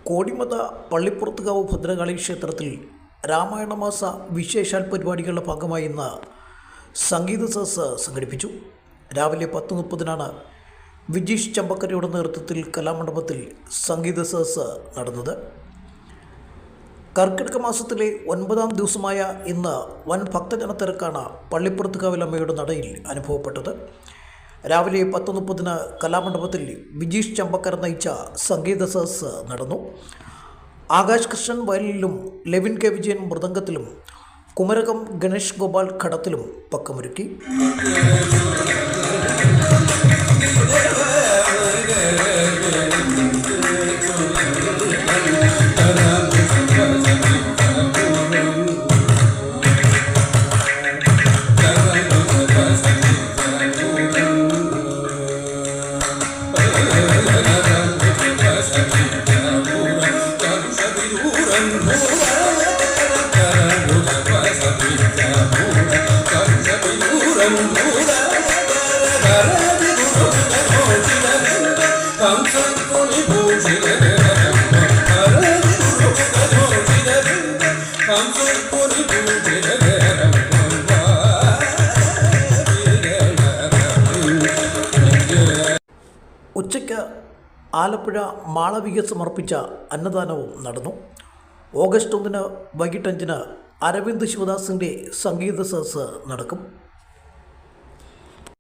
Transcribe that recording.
കോടിമത പള്ളിപ്പുറത്തുകാവ് ഭദ്രകാളി ക്ഷേത്രത്തിൽ രാമായണമാസ വിശേഷാൽ പരിപാടികളുടെ ഭാഗമായി ഇന്ന് സംഗീത സദസ്സ് സംഘടിപ്പിച്ചു. രാവിലെ 10:30 വിജീഷ് ചമ്പക്കരയുടെ നേതൃത്വത്തിൽ കലാമണ്ഡപത്തിൽ സംഗീത സദസ്സ് നടന്നത്. കർക്കിടക മാസത്തിലെ 9-ാം ദിവസമായ ഇന്ന് വൻ ഭക്തജന തിരക്കാണ് പള്ളിപ്പുറത്തുകാവിലമ്മയുടെ നടയിൽ അനുഭവപ്പെട്ടത്. രാവിലെ 10:30 കലാമണ്ഡപത്തിൽ വിജീഷ് ചമ്പക്കര നയിച്ച സംഗീത സദസ്സ് നടന്നു. ആകാശ് കൃഷ്ണൻ വയലിലും ലെവിൻ കെ വിജയൻ മൃദംഗത്തിലും കുമരകം ഗണേഷ് ഗോപാൽ ഘടത്തിലും പക്കമൊരുക്കി. ഉച്ചയ്ക്ക് ആലപ്പുഴ മാളവിക സമർപ്പിച്ച അന്നദാനവും നടന്നു. ഓഗസ്റ്റ് 1 വൈകിട്ട് 5 അരവിന്ദ് ശിവദാസിൻ്റെ സംഗീത സദസ്സ് നടക്കും.